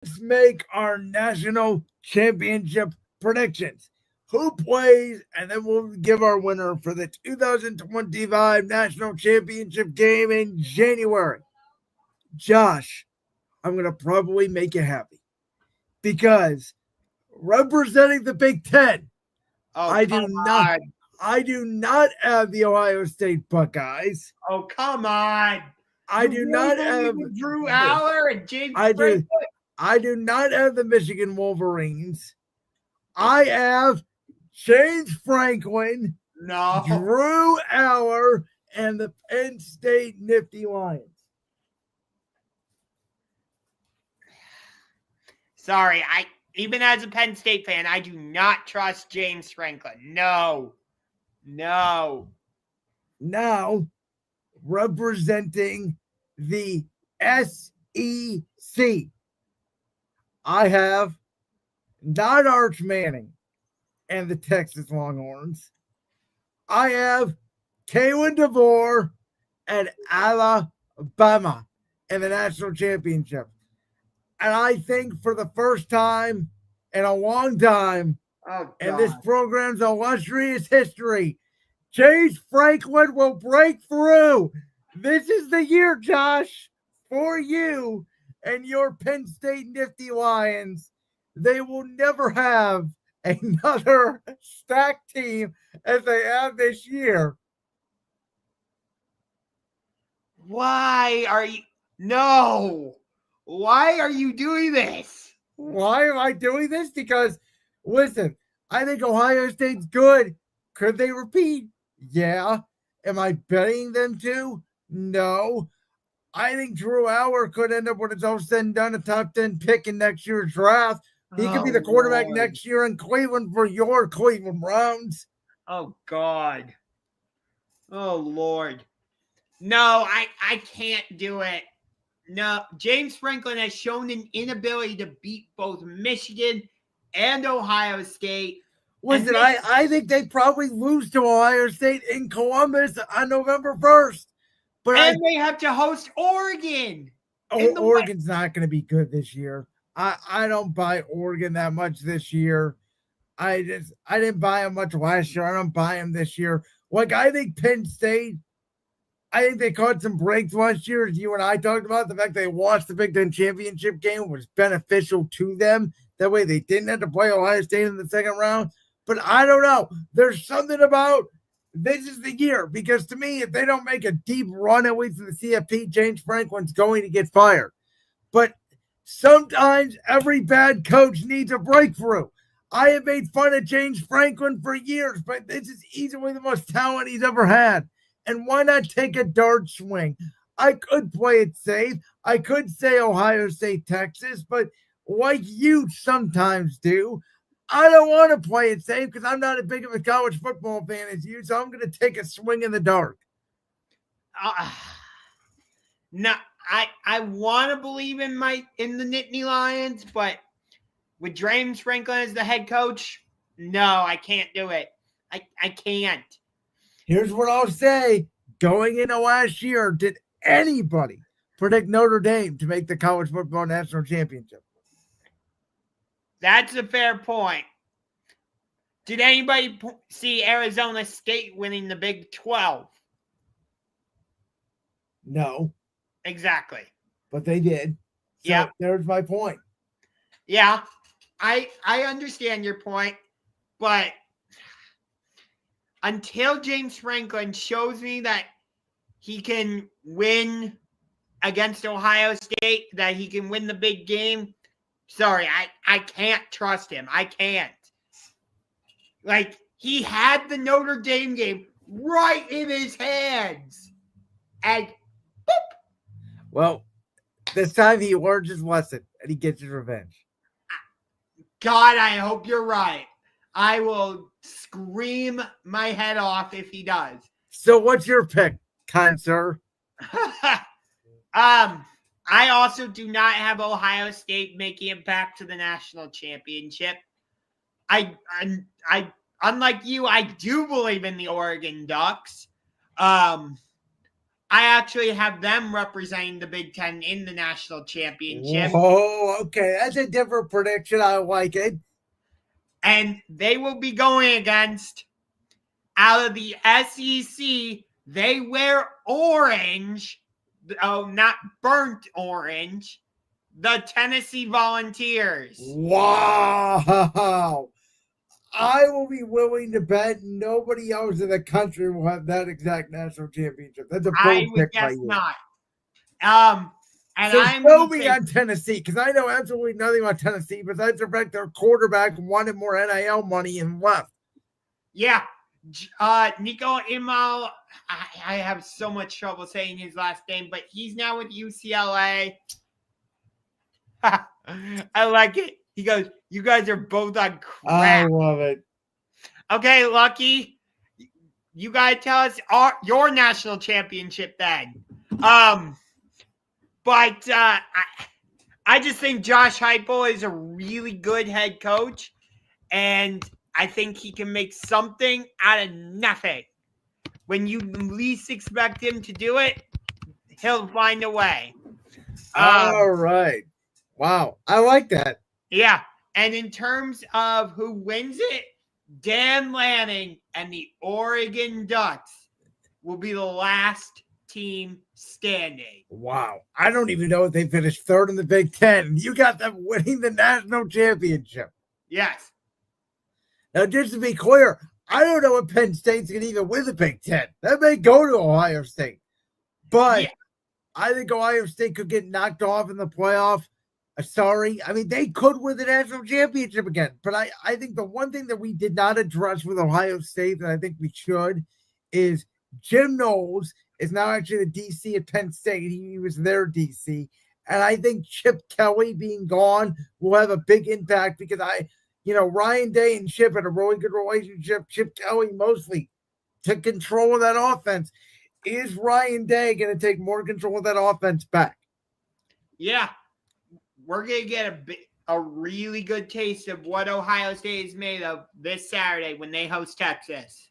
let's make our national championship predictions. Who plays, and then we'll give our winner for the 2025 national championship game in January. Josh, I'm going to probably make you happy because representing the Big Ten, Oh, I come do not. on. I do not have the Ohio State Buckeyes. Oh, come on. I You do really not believe have. in Drew Aller and James I Franklin? do. I do not have the Michigan Wolverines. I have James Franklin, No. Drew Aller, and the Penn State Nifty Lions. Sorry, even as a Penn State fan, I do not trust James Franklin. No. Now, representing the SEC, I have not Arch Manning and the Texas Longhorns. I have Kalen DeVore and Alabama in the national championship. And I think for the first time in a long time in this program's illustrious history, James Franklin will break through. This is the year, Josh, for you and your Penn State Nifty Lions. They will never have another stacked team as they have this year. Why are you... No. Why are you doing this? Why am I doing this? Because, listen, I think Ohio State's good. Could they repeat? Yeah. Am I betting them to? No. I think Drew Aller could end up, when it's all said and done, a top 10 pick in next year's draft. He could be the quarterback next year in Cleveland for your Cleveland Browns. Oh, God. Oh, Lord. No, I can't do it. No, James Franklin has shown an inability to beat both Michigan and Ohio State. Listen, I think they probably lose to Ohio State in Columbus on November 1st. But they have to host Oregon. Oregon's not going to be good this year. I don't buy Oregon that much this year. I didn't buy them much last year. I don't buy them this year. Like, I think Penn State, I think they caught some breaks last year, as you and I talked about. The fact they lost the Big Ten championship game was beneficial to them. That way they didn't have to play Ohio State in the second round. But I don't know. There's something about this is the year, because to me, if they don't make a deep run at least in the CFP, James Franklin's going to get fired. But sometimes every bad coach needs a breakthrough. I have made fun of James Franklin for years, but this is easily the most talent he's ever had. And why not take a dart swing? I could play it safe. I could say Ohio State, Texas, but like you sometimes do, I don't want to play it safe because I'm not as big of a college football fan as you, so I'm going to take a swing in the dark. No, I want to believe in the Nittany Lions, but with James Franklin as the head coach, no, I can't do it. I can't. Here's what I'll say. Going into last year, did anybody predict Notre Dame to make the college football national championship? That's a fair point. Did anybody see Arizona State winning the Big 12? No. Exactly. But they did. So yeah. There's my point. Yeah, I understand your point, but until James Franklin shows me that he can win against Ohio State, that he can win the big game, sorry, I can't trust him. I can't. Like, he had the Notre Dame game right in his hands. And boop. Well, this time he learns his lesson and he gets his revenge. God, I hope you're right. I will scream my head off if he does. So what's your pick, kind sir? I also do not have Ohio State making it back to the national championship. I unlike you, I do believe in the Oregon Ducks. I actually have them representing the Big Ten in the national championship. Whoa, okay. That's a different prediction. I like it. And they will be going against, out of the SEC, they wear orange. Oh, not burnt orange. The Tennessee Volunteers. Wow. I will be willing to bet nobody else in the country will have that exact national championship. That's a bold pick by you. Not. And so I'm show me on Tennessee, because I know absolutely nothing about Tennessee besides the fact their quarterback wanted more NIL money and left. Yeah. Nico Imal, I have so much trouble saying his last name, but he's now with UCLA. I like it. He goes, you guys are both on crap. I love it. Okay, Lucky. You got to tell us your national championship then. But I just think Josh Heupel is a really good head coach, and I think he can make something out of nothing. When you least expect him to do it, he'll find a way. All right. Wow. I like that. Yeah. And in terms of who wins it, Dan Lanning and the Oregon Ducks will be the last team standing. Wow. I don't even know if they finished third in the Big Ten. You got them winning the national championship. Yes. Now, just to be clear, I don't know if Penn State's going to even win the Big Ten. They may go to Ohio State. But I think Ohio State could get knocked off in the playoff. Sorry. I mean, they could win the national championship again. But I think the one thing that we did not address with Ohio State that I think we should is Jim Knowles is now actually the DC at Penn State. He was their DC. And I think Chip Kelly being gone will have a big impact because Ryan Day and Chip had a really good relationship. Chip Kelly mostly took control of that offense. Is Ryan Day going to take more control of that offense back? Yeah. We're going to get a really good taste of what Ohio State is made of this Saturday when they host Texas.